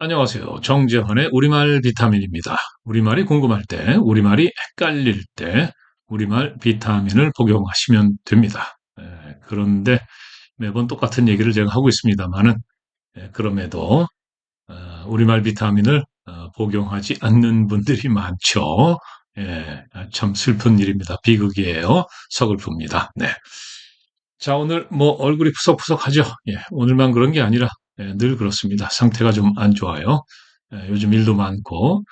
안녕하세요. 정재환의 우리말 비타민입니다. 우리말이 궁금할 때, 우리말이 헷갈릴 때, 우리말 비타민을 복용하시면 됩니다. 그런데 매번 똑같은 얘기를 제가 하고 있습니다만은, 그럼에도, 우리말 비타민을 복용하지 않는 분들이 많죠. 참 슬픈 일입니다. 비극이에요. 서글픕니다. 네. 자, 오늘 뭐 얼굴이 푸석푸석하죠? 오늘만 그런 게 아니라 늘 그렇습니다. 상태가 좀 안 좋아요. 요즘 일도 많고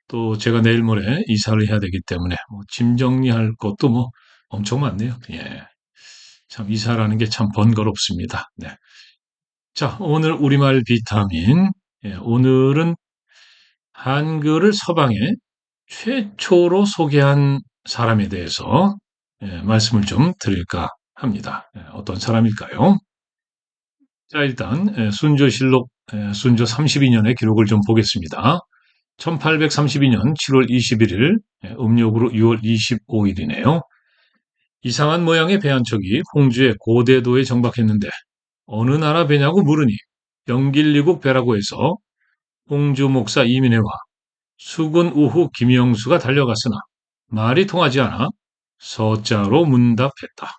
또 제가 내일 모레 이사를 해야 되기 때문에 뭐 짐 정리할 것도 뭐 엄청 많네요. 참 이사라는 게 참 번거롭습니다. 네. 자, 오늘 우리말 비타민. 오늘은 한글을 서방에 최초로 소개한 사람에 대해서 말씀을 좀 드릴까 합니다. 어떤 사람일까요? 자, 일단 순조실록 순조 32년의 기록을 좀 보겠습니다. 1832년 7월 21일, 음력으로 6월 25일이네요. 이상한 모양의 배 한 척이 홍주의 고대도에 정박했는데 어느 나라 배냐고 물으니 영길리국 배라고 해서 홍주 목사 이민회와 수군 우후 김영수가 달려갔으나 말이 통하지 않아 서자로 문답했다.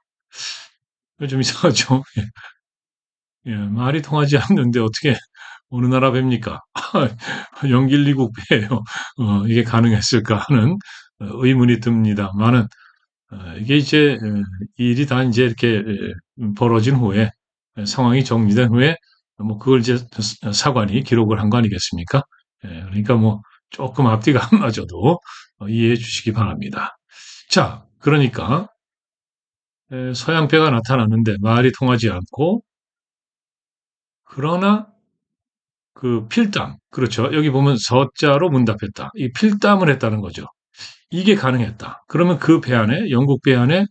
좀 이상하죠? 말이 통하지 않는데 어떻게 어느 나라 배입니까? 영길리국 배예요. 이게 가능했을까 하는 의문이 듭니다만은 이게 이제 일이 다 이제 이렇게 벌어진 후에 상황이 정리된 후에 뭐 그걸 이제 사관이 기록을 한 거 아니겠습니까? 그러니까 뭐 조금 앞뒤가 안 맞아도 이해해 주시기 바랍니다. 자, 그러니까 서양배가 나타났는데 말이 통하지 않고 그러나 그 필담, 그렇죠. 여기 보면 서자로 문답했다. 이 필담을 했다는 거죠. 이게 가능했다. 그러면 그 배 안에, 영국 배 안에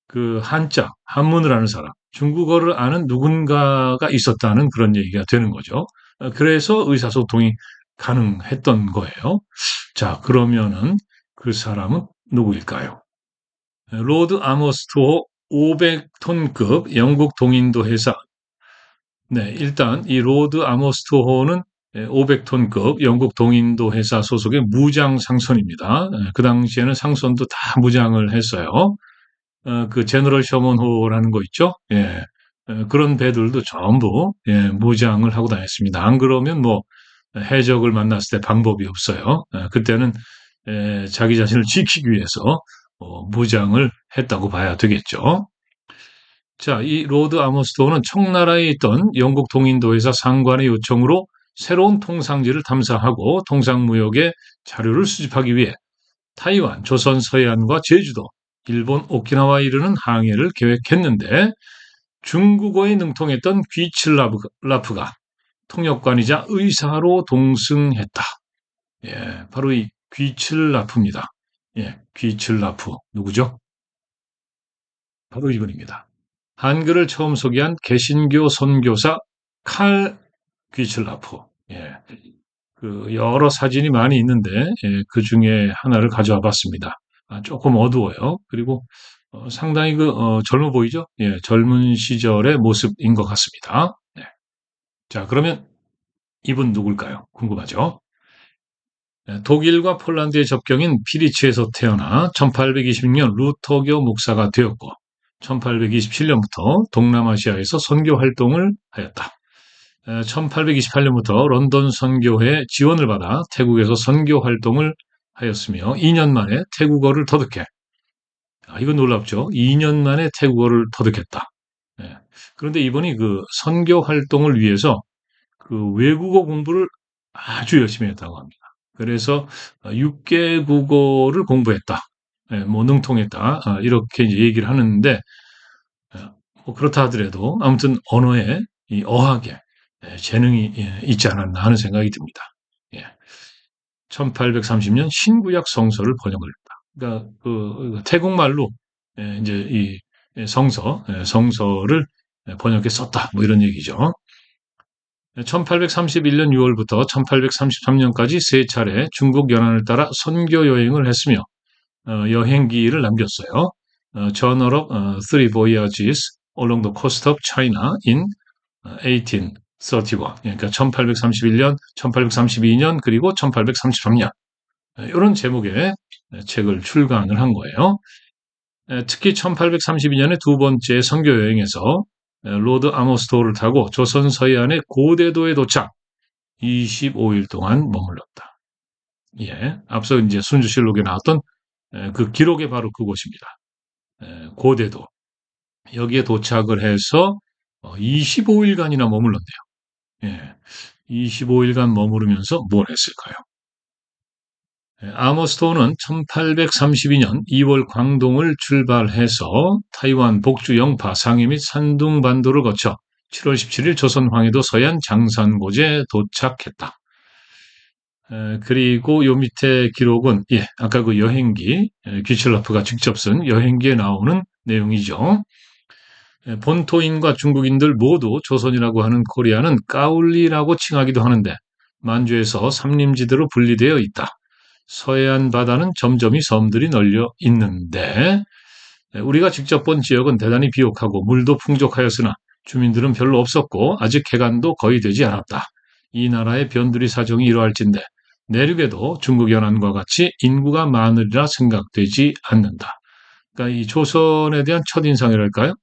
그 한자, 한문을 아는 사람, 중국어를 아는 누군가가 있었다는 그런 얘기가 되는 거죠. 그래서 의사소통이 가능했던 거예요. 자, 그러면은 그 사람은 누구일까요? 로드 아머스토어 500톤급 영국 동인도 회사. 네, 일단 이 로드 아머스토어는 500톤급 영국 동인도 회사 소속의 무장 상선입니다. 그 당시에는 상선도 다 무장을 했어요. 그 제너럴 셔먼호라는 거 있죠? 그런 배들도 전부 무장을 하고 다녔습니다. 안 그러면 뭐 해적을 만났을 때 방법이 없어요. 그때는 자기 자신을 지키기 위해서 무장을 했다고 봐야 되겠죠. 자, 이 로드 아머스토어는 청나라에 있던 영국 동인도회사 상관의 요청으로 새로운 통상지를 탐사하고 통상무역의 자료를 수집하기 위해 타이완, 조선 서해안과 제주도, 일본 오키나와에 이르는 항해를 계획했는데 중국어에 능통했던 귀칠라프가 통역관이자 의사로 동승했다. 바로 이 귀칠라프입니다. 귀칠라프 누구죠? 바로 이분입니다. 한글을 처음 소개한 개신교 선교사 칼 귀칠라프. 그 여러 사진이 많이 있는데 그 중에 하나를 가져와 봤습니다. 조금 어두워요. 그리고 상당히 젊어 보이죠? 젊은 시절의 모습인 것 같습니다. 네. 자, 그러면 이분 누굴까요? 궁금하죠? 독일과 폴란드의 접경인 피리츠에서 태어나 1820년 루터교 목사가 되었고 1827년부터 동남아시아에서 선교 활동을 하였다. 1828년부터 런던 선교회 지원을 받아 태국에서 선교 활동을 하였으며 2년 만에 태국어를 터득해. 이건 놀랍죠. 2년 만에 태국어를 터득했다. 예. 그런데 이분이 그 선교 활동을 위해서 그 외국어 공부를 아주 열심히 했다고 합니다. 그래서 6개 국어를 공부했다. 뭐 능통했다. 이렇게 이제 얘기를 하는데 뭐 그렇다 하더라도 아무튼 언어에 이 어학에 재능이 있지 않았나 하는 생각이 듭니다. 1830년 신구약 성서를 번역을 했다. 그러니까 그 태국말로 이제 이 성서를 번역해 썼다. 뭐 이런 얘기죠. 1831년 6월부터 1833년까지 세 차례 중국 연안을 따라 선교 여행을 했으며 여행기를 남겼어요. Journal of Three Voyages along the coast of China in 31. 그러니까 1831년, 1832년, 그리고 1833년. 이런 제목의 책을 출간을 한 거예요. 특히 1832년에 두 번째 선교 여행에서 로드 아머스토어를 타고 조선 서해안의 고대도에 도착 25일 동안 머물렀다. 예, 앞서 이제 순주실록에 나왔던 그 기록이 바로 그곳입니다. 고대도. 여기에 도착을 해서 25일간이나 머물렀네요. 예, 25일간 머무르면서 뭘 했을까요? 아머스토어는 1832년 2월 광동을 출발해서 타이완 복주 영파 상해 및 산둥반도를 거쳐 7월 17일 조선 황해도 서해안 장산고지에 도착했다. 그리고 요 밑에 기록은 아까 그 여행기 귀철라프가 직접 쓴 여행기에 나오는 내용이죠. 본토인과 중국인들 모두 조선이라고 하는 코리아는 까울리라고 칭하기도 하는데 만주에서 삼림지대로 분리되어 있다. 서해안 바다는 점점이 섬들이 널려 있는데 우리가 직접 본 지역은 대단히 비옥하고 물도 풍족하였으나 주민들은 별로 없었고 아직 개간도 거의 되지 않았다. 이 나라의 변두리 사정이 이러할진데 내륙에도 중국 연안과 같이 인구가 많으리라 생각되지 않는다. 그러니까 이 조선에 대한 첫인상이랄까요?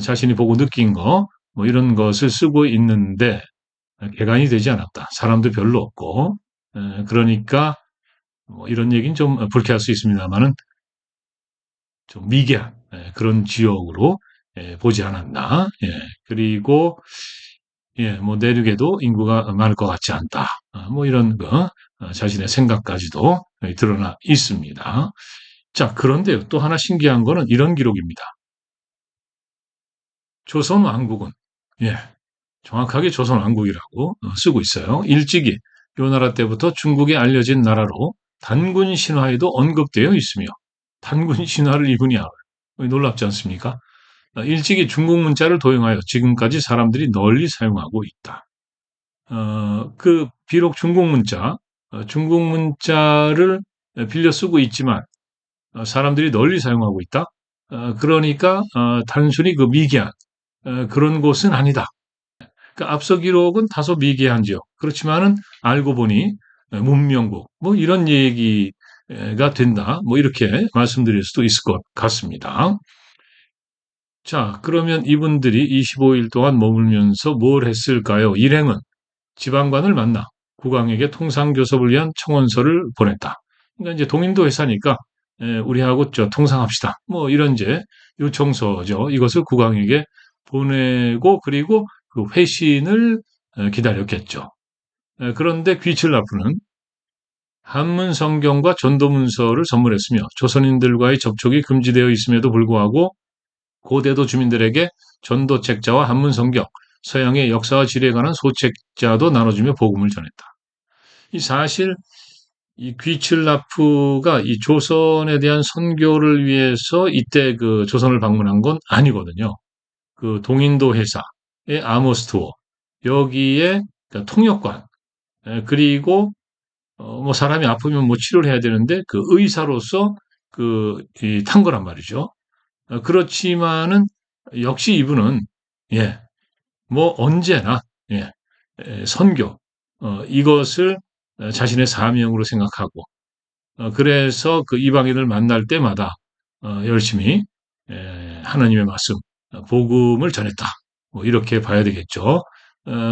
자신이 보고 느낀 거, 뭐 이런 것을 쓰고 있는데 개간이 되지 않았다. 사람도 별로 없고 그러니까 뭐 이런 얘기는 좀 불쾌할 수 있습니다만은 좀 미개한 그런 지역으로 보지 않았나. 그리고 뭐 내륙에도 인구가 많을 것 같지 않다. 뭐 이런 거 자신의 생각까지도 드러나 있습니다. 자, 그런데요. 또 하나 신기한 거는 이런 기록입니다. 조선 왕국은 예, 정확하게 조선 왕국이라고 쓰고 있어요. 일찍이 이 나라 때부터 중국에 알려진 나라로 단군 신화에도 언급되어 있으며 단군 신화를 이분이 알아요. 놀랍지 않습니까? 일찍이 중국 문자를 도용하여 지금까지 사람들이 널리 사용하고 있다. 비록 중국 문자를 빌려 쓰고 있지만 사람들이 널리 사용하고 있다. 그러니까 단순히 그 미개한 그런 곳은 아니다. 그러니까 앞서 기록은 다소 미개한 지역. 그렇지만은 알고 보니 문명국 뭐 이런 얘기가 된다. 뭐 이렇게 말씀드릴 수도 있을 것 같습니다. 자, 그러면 이분들이 25일 동안 머물면서 뭘 했을까요? 일행은 지방관을 만나 국왕에게 통상교섭을 위한 청원서를 보냈다. 그러니까 이제 동인도 회사니까 우리하고 통상합시다. 뭐 이런 이제 요청서죠. 이것을 국왕에게 보내고 그리고 그 회신을 기다렸겠죠. 그런데 귀칠라프는 한문 성경과 전도문서를 선물했으며 조선인들과의 접촉이 금지되어 있음에도 불구하고 고대도 주민들에게 전도책자와 한문 성경, 서양의 역사와 지리에 관한 소책자도 나눠주며 복음을 전했다. 이 사실 이 귀칠라프가 이 조선에 대한 선교를 위해서 이때 그 조선을 방문한 건 아니거든요. 그 동인도 회사의 아모스투어 여기에 그러니까 통역관 그리고 뭐 사람이 아프면 뭐 치료를 해야 되는데 그 의사로서 탄 거란 말이죠. 그렇지만은 역시 이분은 뭐 언제나 선교 이것을 자신의 사명으로 생각하고 그래서 그 이방인을 만날 때마다 열심히 하나님의 말씀 복음을 전했다. 뭐 이렇게 봐야 되겠죠.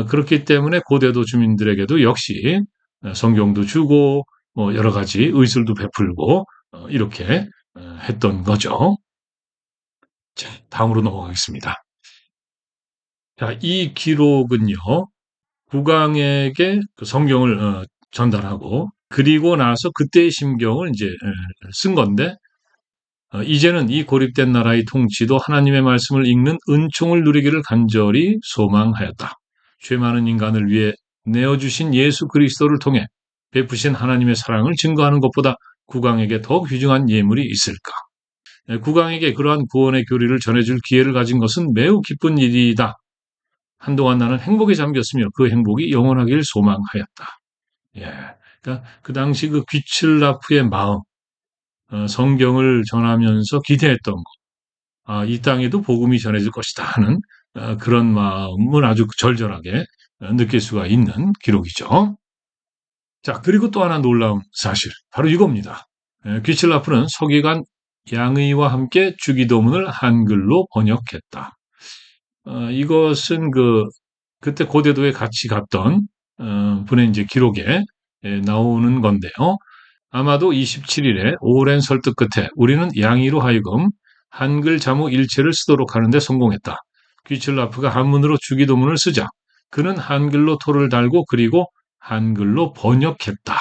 그렇기 때문에 고대도 주민들에게도 역시 성경도 주고 뭐 여러 가지 의술도 베풀고 이렇게 했던 거죠. 자, 다음으로 넘어가겠습니다. 자, 이 기록은요. 국왕에게 그 성경을 전달하고 그리고 나서 그때의 심경을 이제 쓴 건데 이제는 이 고립된 나라의 통치도 하나님의 말씀을 읽는 은총을 누리기를 간절히 소망하였다. 죄 많은 인간을 위해 내어주신 예수 그리스도를 통해 베푸신 하나님의 사랑을 증거하는 것보다 국왕에게 더 귀중한 예물이 있을까? 국왕에게 그러한 구원의 교리를 전해줄 기회를 가진 것은 매우 기쁜 일이다. 한동안 나는 행복에 잠겼으며 그 행복이 영원하길 소망하였다. 예. 그러니까 그 당시 그 귀칠라프의 마음, 성경을 전하면서 기대했던 것, 이 땅에도 복음이 전해질 것이다 하는 그런 마음을 아주 절절하게 느낄 수가 있는 기록이죠. 자, 그리고 또 하나 놀라운 사실. 바로 이겁니다. 귀칠라프는 서기관 양의와 함께 주기도문을 한글로 번역했다. 이것은 그때 고대도에 같이 갔던, 분의 이제 기록에 나오는 건데요. 아마도 27일에 오랜 설득 끝에 우리는 양의로 하여금 한글 자모 일체를 쓰도록 하는데 성공했다. 귀칠라프가 한문으로 주기도문을 쓰자 그는 한글로 토를 달고 그리고 한글로 번역했다.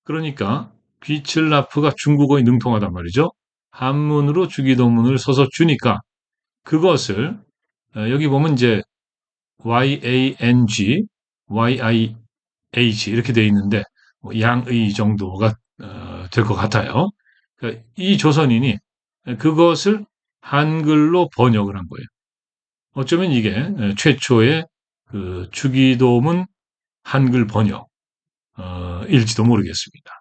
그러니까 귀칠라프가 중국어에 능통하단 말이죠. 한문으로 주기도문을 써서 주니까 그것을 여기 보면 이제 yang, yih 이렇게 돼 있는데 뭐 양의 정도가 될 것 같아요. 그러니까 이 조선인이 그것을 한글로 번역을 한 거예요. 어쩌면 이게 최초의 그 주기도문 한글 번역 일지도 모르겠습니다.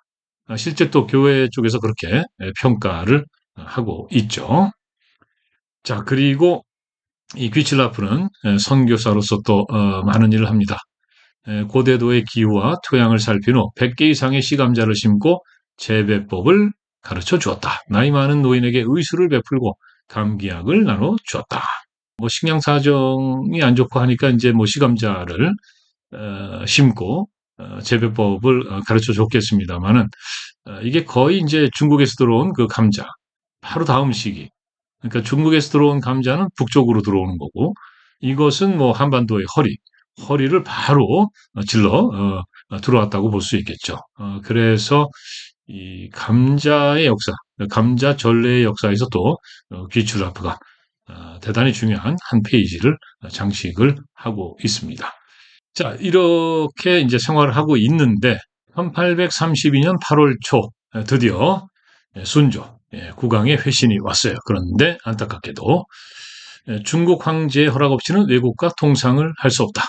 실제 또 교회 쪽에서 그렇게 평가를 하고 있죠. 자, 그리고 이 귀칠라프는 선교사로서 또 많은 일을 합니다. 고대도의 기후와 토양을 살핀 후 100개 이상의 씨감자를 심고 재배법을 가르쳐 주었다. 나이 많은 노인에게 의술을 베풀고 감기약을 나눠 주었다. 뭐 식량 사정이 안 좋고 하니까 이제 뭐 씨감자를 심고 재배법을 가르쳐 줬겠습니다만은 이게 거의 이제 중국에서 들어온 그 감자 바로 다음 시기. 그러니까 중국에서 들어온 감자는 북쪽으로 들어오는 거고 이것은 뭐 한반도의 허리를 바로 질러 들어왔다고 볼 수 있겠죠. 그래서 이 감자의 역사, 감자 전래의 역사에서 또 귀출라프가 대단히 중요한 한 페이지를 장식을 하고 있습니다. 자, 이렇게 이제 생활을 하고 있는데 1832년 8월 초 드디어 순조 국왕의 회신이 왔어요. 그런데 안타깝게도 중국 황제의 허락 없이는 외국과 통상을 할 수 없다.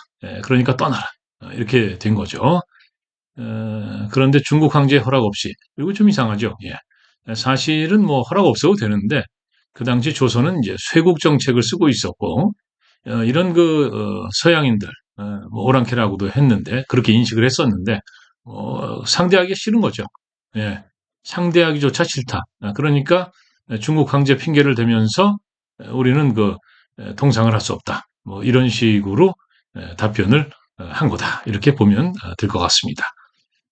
그러니까 떠나라. 이렇게 된 거죠. 그런데 중국 황제의 허락 없이 이거 좀 이상하죠. 예. 사실은 뭐 허락 없어도 되는데 그 당시 조선은 이제 쇄국 정책을 쓰고 있었고 이런 서양인들 뭐 오랑캐라고도 했는데 그렇게 인식을 했었는데 상대하기 싫은 거죠. 예. 상대하기조차 싫다. 그러니까 중국 황제 핑계를 대면서 우리는 통상을 할 수 없다. 뭐 이런 식으로 답변을 한 거다. 이렇게 보면 될 것 같습니다.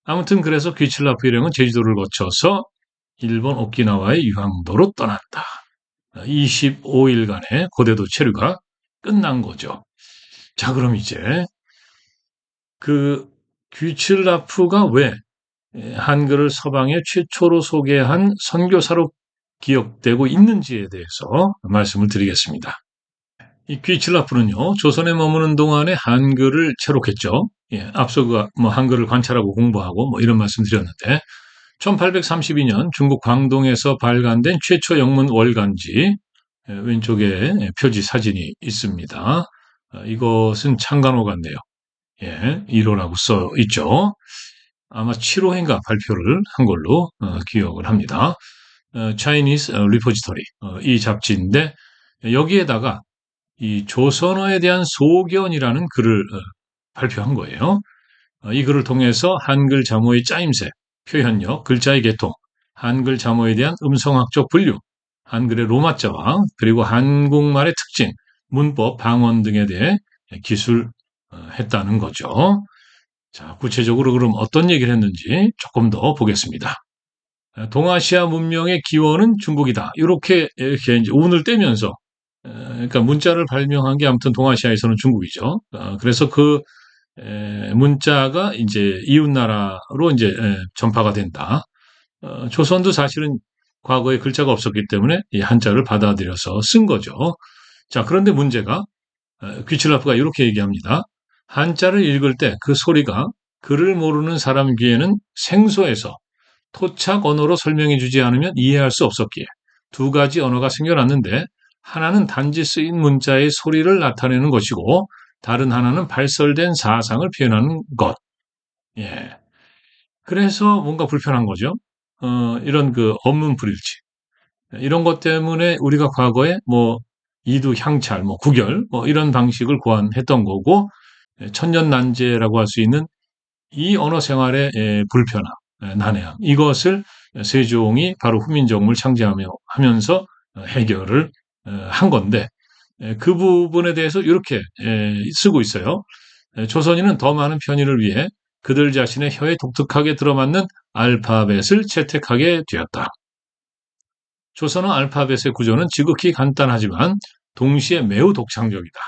아무튼 그래서 귀칠라프 일행은 제주도를 거쳐서 일본 오키나와의 유황도로 떠났다. 25일간의 고대도 체류가 끝난 거죠. 자, 그럼 이제 그 귀칠라프가 왜 한글을 서방에 최초로 소개한 선교사로 기억되고 있는지에 대해서 말씀을 드리겠습니다. 이 귀칠라프는요, 조선에 머무는 동안에 한글을 채록했죠. 예, 앞서 뭐 한글을 관찰하고 공부하고 뭐 이런 말씀 드렸는데, 1832년 중국 광동에서 발간된 최초 영문 월간지, 왼쪽에 표지 사진이 있습니다. 이것은 창간호 같네요. 예, 1호라고 써 있죠. 아마 7호인가 발표를 한 걸로 기억을 합니다. Chinese Repository 이 잡지인데 여기에다가 이 조선어에 대한 소견이라는 글을 발표한 거예요. 이 글을 통해서 한글 자모의 짜임새, 표현력, 글자의 계통, 한글 자모에 대한 음성학적 분류, 한글의 로마자와 그리고 한국말의 특징, 문법, 방언 등에 대해 기술했다는 거죠. 자, 구체적으로 그럼 어떤 얘기를 했는지 조금 더 보겠습니다. 동아시아 문명의 기원은 중국이다. 이렇게 이제 운을 떼면서 그러니까 문자를 발명한 게 아무튼 동아시아에서는 중국이죠. 그래서 문자가 이제 이웃 나라로 이제 전파가 된다. 조선도 사실은 과거에 글자가 없었기 때문에 이 한자를 받아들여서 쓴 거죠. 자, 그런데 문제가 귀칠라프가 이렇게 얘기합니다. 한자를 읽을 때 그 소리가 글을 모르는 사람 귀에는 생소해서 토착 언어로 설명해 주지 않으면 이해할 수 없었기에 두 가지 언어가 생겨났는데 하나는 단지 쓰인 문자의 소리를 나타내는 것이고 다른 하나는 발설된 사상을 표현하는 것. 예. 그래서 뭔가 불편한 거죠. 이런 언문 불일치. 이런 것 때문에 우리가 과거에 뭐 이두 향찰, 뭐 구결, 뭐 이런 방식을 고안했던 거고 천년난제라고 할 수 있는 이 언어 생활의 불편함, 난해함, 이것을 세종이 바로 후민정음을 창제하며 하면서 해결을 한 건데, 그 부분에 대해서 이렇게 쓰고 있어요. 조선인은 더 많은 편의를 위해 그들 자신의 혀에 독특하게 들어맞는 알파벳을 채택하게 되었다. 조선어 알파벳의 구조는 지극히 간단하지만 동시에 매우 독창적이다.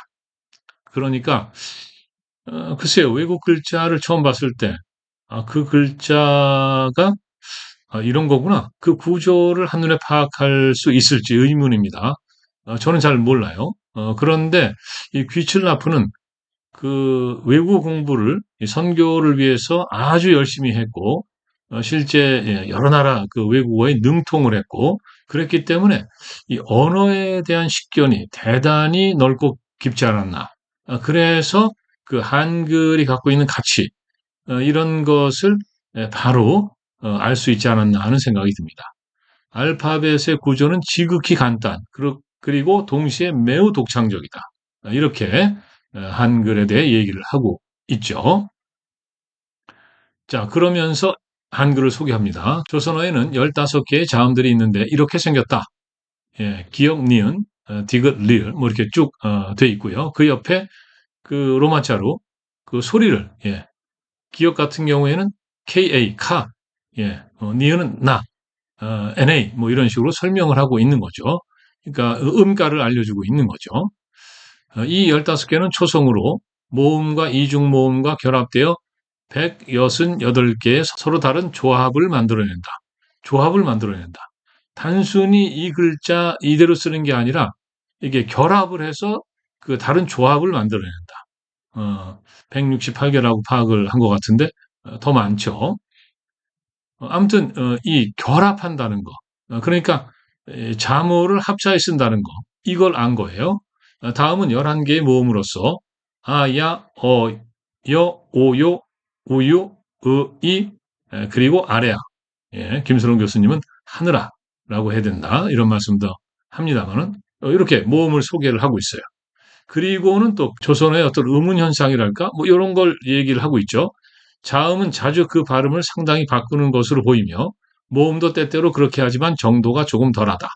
그러니까 글쎄요, 외국 글자를 처음 봤을 때, 그 글자가 이런 거구나. 그 구조를 한눈에 파악할 수 있을지 의문입니다. 저는 잘 몰라요. 그런데 이 귀칠라프는 그 외국어 공부를, 선교를 위해서 아주 열심히 했고, 실제 여러 나라 그 외국어에 능통을 했고, 그랬기 때문에 이 언어에 대한 식견이 대단히 넓고 깊지 않았나. 그래서 그 한글이 갖고 있는 가치, 이런 것을 바로 알 수 있지 않았나 하는 생각이 듭니다. 알파벳의 구조는 지극히 간단, 그리고 동시에 매우 독창적이다. 이렇게 한글에 대해 얘기를 하고 있죠. 자, 그러면서 한글을 소개합니다. 조선어에는 15개의 자음들이 있는데 이렇게 생겼다. 기역, 니은, 디귿, 리을 뭐 이렇게 쭉 돼 있고요. 그 옆에 그 로마자로 그 소리를, 기역 같은 경우에는 KA, 카, 니은은 나, NA 뭐 이런 식으로 설명을 하고 있는 거죠. 그러니까 음가를 알려주고 있는 거죠. 이 15개는 초성으로 모음과 이중모음과 결합되어 168개의 서로 다른 조합을 만들어낸다. 조합을 만들어낸다. 단순히 이 글자 이대로 쓰는 게 아니라 이게 결합을 해서 그 다른 조합을 만들어낸다. 168개라고 파악을 한 것 같은데 더 많죠. 아무튼 이 결합한다는 거, 그러니까 자모를 합차해 쓴다는 거, 이걸 안 거예요. 다음은 11개의 모음으로써 야, 여, 오요, 우유, 이, 그리고 아래야. 김수롱 교수님은 하늘아라고 해야 된다, 이런 말씀도 합니다만은 이렇게 모음을 소개를 하고 있어요. 그리고는 또 조선의 어떤 의문 현상이랄까 뭐 이런 걸 얘기를 하고 있죠. 자음은 자주 그 발음을 상당히 바꾸는 것으로 보이며 모음도 때때로 그렇게 하지만 정도가 조금 덜하다.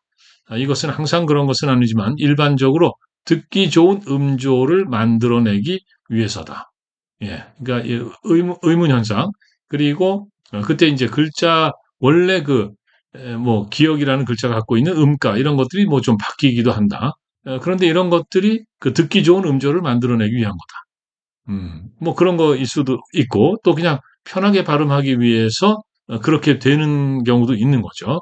이것은 항상 그런 것은 아니지만 일반적으로 듣기 좋은 음조를 만들어내기 위해서다. 그러니까 의문 현상, 그리고 그때 이제 글자 원래 그 뭐 기억이라는 글자가 갖고 있는 음가 이런 것들이 뭐 좀 바뀌기도 한다. 그런데 이런 것들이 그 듣기 좋은 음조를 만들어내기 위한 거다. 뭐 그런 거일 수도 있고 또 그냥 편하게 발음하기 위해서 그렇게 되는 경우도 있는 거죠.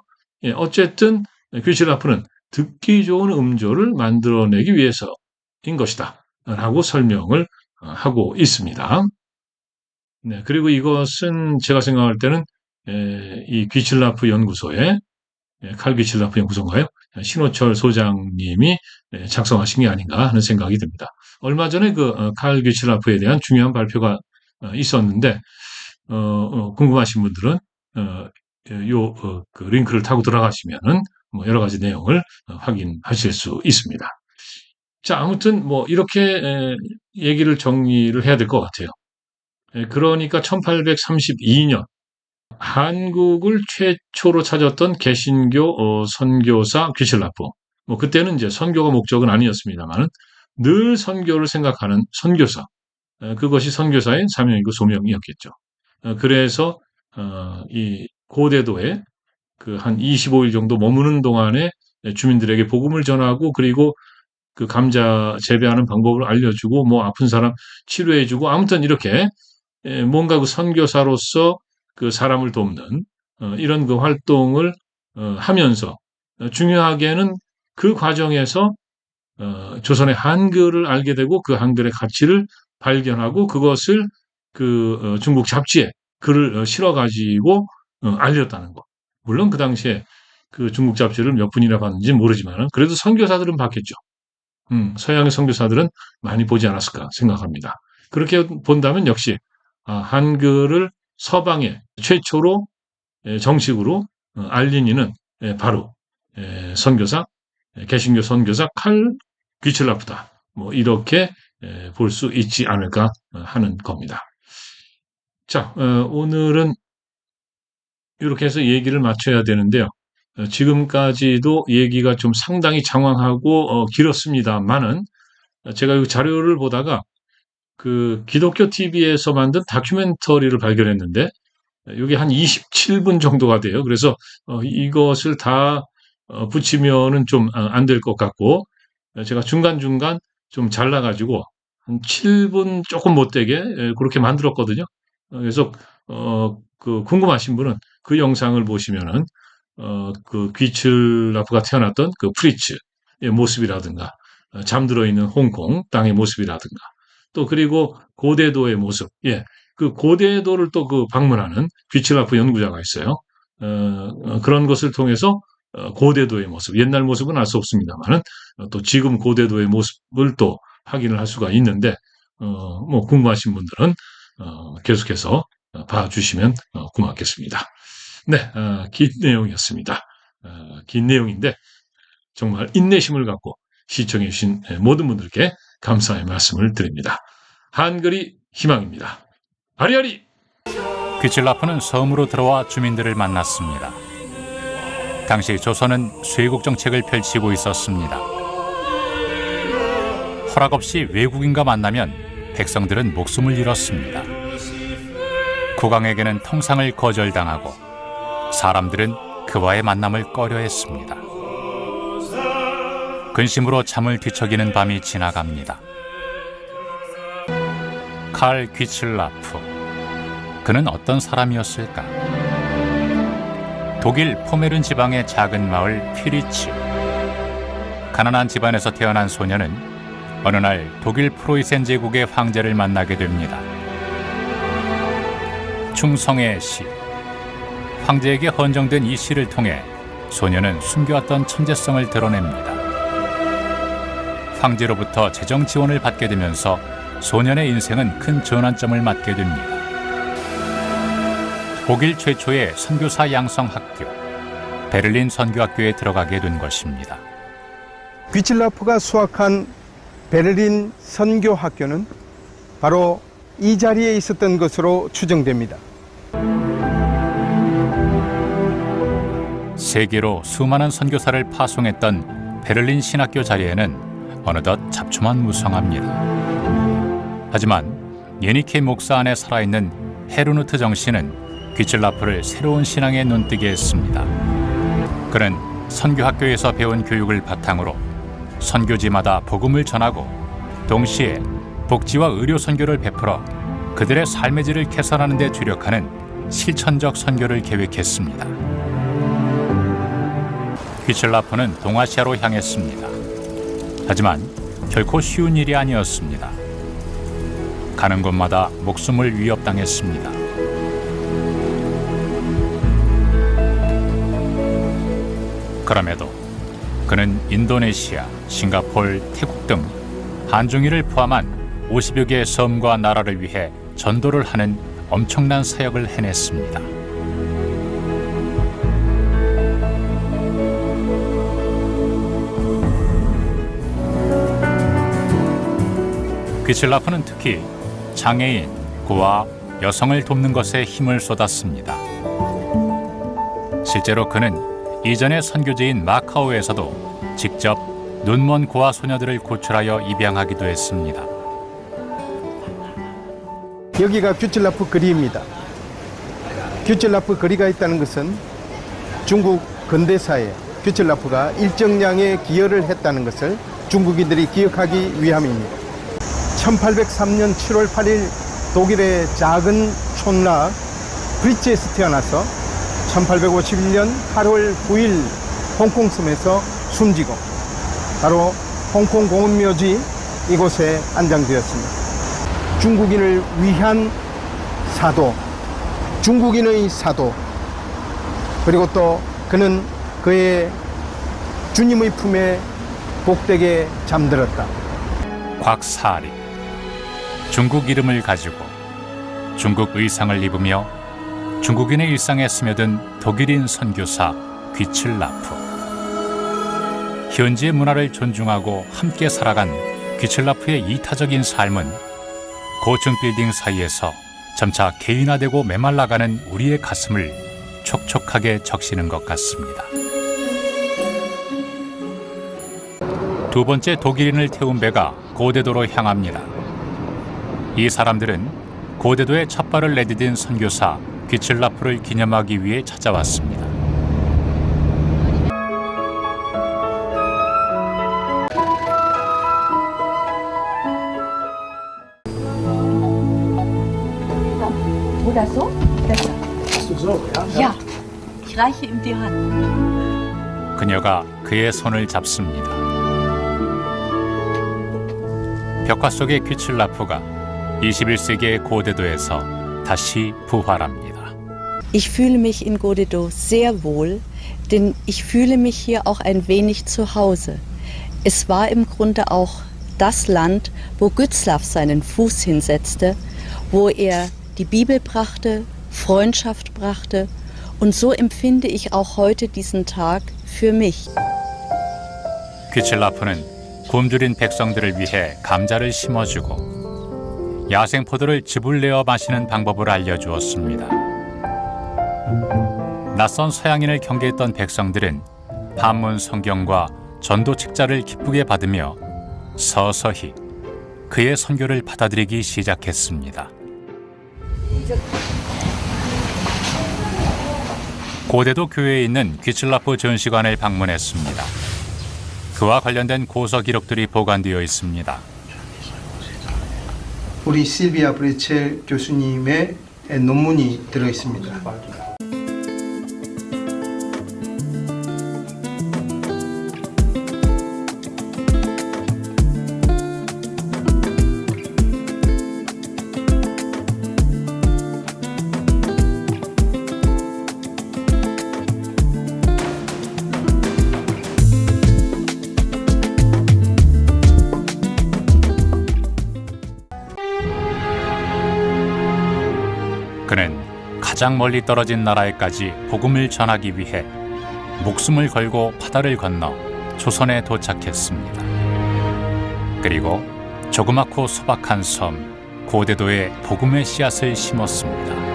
어쨌든 귀실라프는 듣기 좋은 음조를 만들어내기 위해서인 것이다. 라고 설명을 하고 있습니다. 네, 그리고 이것은 제가 생각할 때는 이 귀칠라프 연구소의 칼 귀칠라프 연구소인가요? 신호철 소장님이 작성하신 게 아닌가 하는 생각이 듭니다. 얼마 전에 그 칼 귀칠라프에 대한 중요한 발표가 있었는데 궁금하신 분들은 그 링크를 타고 들어가시면은 뭐 여러 가지 내용을 확인하실 수 있습니다. 자, 아무튼 뭐 이렇게 얘기를 정리를 해야 될 것 같아요. 그러니까 1832년 한국을 최초로 찾았던 개신교 선교사 귀실라프. 뭐 그때는 이제 선교가 목적은 아니었습니다만은 늘 선교를 생각하는 선교사. 그것이 선교사의 사명이고 소명이었겠죠. 그래서 이 고대도에 그 한 25일 정도 머무는 동안에 주민들에게 복음을 전하고 그리고 그 감자 재배하는 방법을 알려주고 뭐 아픈 사람 치료해주고 아무튼 이렇게 뭔가 그 선교사로서 그 사람을 돕는 이런 그 활동을 하면서 중요하게는 그 과정에서 조선의 한글을 알게 되고 그 한글의 가치를 발견하고 그것을 그 중국 잡지에 글을 실어 가지고 알렸다는 거. 물론 그 당시에 그 중국 잡지를 몇 분이나 봤는지 모르지만 그래도 선교사들은 봤겠죠. 서양의 선교사들은 많이 보지 않았을까 생각합니다. 그렇게 본다면 역시 한글을 서방에 최초로 정식으로 알린 이는 바로 선교사, 개신교 선교사 칼 귀칠라프다. 뭐 이렇게 볼 수 있지 않을까 하는 겁니다. 자, 오늘은 이렇게 해서 얘기를 마쳐야 되는데요. 지금까지도 얘기가 좀 상당히 장황하고 길었습니다만은 제가 이 자료를 보다가 그 기독교 TV에서 만든 다큐멘터리를 발견했는데 이게 한 27분 정도가 돼요. 그래서 이것을 다 붙이면은 좀 안 될 것 같고 제가 중간중간 좀 잘라가지고 한 7분 조금 못 되게 그렇게 만들었거든요. 그래서 그 궁금하신 분은 그 영상을 보시면은 그 귀칠라프가 태어났던 그 프리츠의 모습이라든가 잠들어 있는 홍콩 땅의 모습이라든가 또 그리고 고대도의 모습, 그 고대도를 또 그 방문하는 귀칠라프 연구자가 있어요. 그런 것을 통해서 고대도의 모습, 옛날 모습은 알 수 없습니다만은 또 지금 고대도의 모습을 또 확인을 할 수가 있는데 뭐 궁금하신 분들은 계속해서 봐주시면 고맙겠습니다. 네, 긴 내용이었습니다. 긴 내용인데 정말 인내심을 갖고 시청해주신 모든 분들께 감사의 말씀을 드립니다. 한글이 희망입니다. 아리아리! 귀칠라프는 섬으로 들어와 주민들을 만났습니다. 당시 조선은 쇄국 정책을 펼치고 있었습니다. 허락 없이 외국인과 만나면 백성들은 목숨을 잃었습니다. 국왕에게는 통상을 거절당하고 사람들은 그와의 만남을 꺼려했습니다. 근심으로 잠을 뒤척이는 밤이 지나갑니다. 칼 귀칠라프. 그는 어떤 사람이었을까? 독일 포메른 지방의 작은 마을 퓨리츠. 가난한 집안에서 태어난 소녀는 어느 날 독일 프로이센 제국의 황제를 만나게 됩니다. 충성의 시. 황제에게 헌정된 이 시를 통해 소녀는 숨겨왔던 천재성을 드러냅니다. 황제로부터 재정 지원을 받게 되면서 소년의 인생은 큰 전환점을 맞게 됩니다. 독일 최초의 선교사 양성 학교, 베를린 선교학교에 들어가게 된 것입니다. 귀칠라프가 수학한 베를린 선교학교는 바로 이 자리에 있었던 것으로 추정됩니다. 세계로 수많은 선교사를 파송했던 베를린 신학교 자리에는 어느덧 잡초만 무성합니다. 하지만 예니케 목사 안에 살아있는 헤르누트 정씨는 귀칠라프를 새로운 신앙에 눈뜨게 했습니다. 그는 선교학교에서 배운 교육을 바탕으로 선교지마다 복음을 전하고 동시에 복지와 의료 선교를 베풀어 그들의 삶의 질을 개선하는 데 주력하는 실천적 선교를 계획했습니다. 귀칠라프는 동아시아로 향했습니다. 하지만 결코 쉬운 일이 아니었습니다. 가는 곳마다 목숨을 위협당했습니다. 그럼에도 그는 인도네시아, 싱가폴, 태국 등 한중일을 포함한 50여 개의 섬과 나라를 위해 전도를 하는 엄청난 사역을 해냈습니다. 귀칠라프는 특히 장애인, 고아, 여성을 돕는 것에 힘을 쏟았습니다. 실제로 그는 이전의 선교지인 마카오에서도 직접 눈먼 고아 소녀들을 구출하여 입양하기도 했습니다. 여기가 귀칠라프 거리입니다. 귀칠라프 거리가 있다는 것은 중국 근대사에 귀칠라프가 일정량의 기여를 했다는 것을 중국인들이 기억하기 위함입니다. 1803년 7월 8일 독일의 작은 촌락 프리츠에서 태어나서 1851년 8월 9일 홍콩섬에서 숨지고 바로 홍콩 공원묘지 이곳에 안장되었습니다. 중국인을 위한 사도, 중국인의 사도, 그리고 또 그는 그의 주님의 품에 복되게 잠들었다. 곽사리. 중국 이름을 가지고 중국 의상을 입으며 중국인의 일상에 스며든 독일인 선교사 귀칠라프. 현지의 문화를 존중하고 함께 살아간 귀칠라프의 이타적인 삶은 고층 빌딩 사이에서 점차 개인화되고 메말라가는 우리의 가슴을 촉촉하게 적시는 것 같습니다. 두 번째 독일인을 태운 배가 고대도로 향합니다. 이 사람들은 고대도에 첫 발을 내디딘 선교사 귀칠라프를 기념하기 위해 찾아왔습니다. Oder so? Besser. Ja, ich reiche ihm die Hand. 그녀가 그의 손을 잡습니다. 벽화 속의 귀칠라프가 21세기의 고대도에서 다시 부활합니다. Ich fühle mich in Godedo sehr wohl, denn ich fühle mich hier auch ein wenig zu Hause. Es war im Grunde auch das Land, wo Gützlaff seinen Fuß hinsetzte, wo er die Bibel brachte, Freundschaft brachte, und so empfinde ich auch heute diesen Tag für mich. 귀칠라프는 굶주린 백성들을 위해 감자를 심어주고 야생포도를 즙을 내어 마시는 방법을 알려주었습니다. 낯선 서양인을 경계했던 백성들은 한문 성경과 전도 책자를 기쁘게 받으며 서서히 그의 선교를 받아들이기 시작했습니다. 고대도 교회에 있는 귀칠라프 전시관을 방문했습니다. 그와 관련된 고서 기록들이 보관되어 있습니다. 우리 실비아 브레첼 교수님의 논문이 들어 있습니다. 그는 가장 멀리 떨어진 나라에까지 복음을 전하기 위해 목숨을 걸고 바다를 건너 조선에 도착했습니다. 그리고 조그맣고 소박한 섬 고대도에 복음의 씨앗을 심었습니다.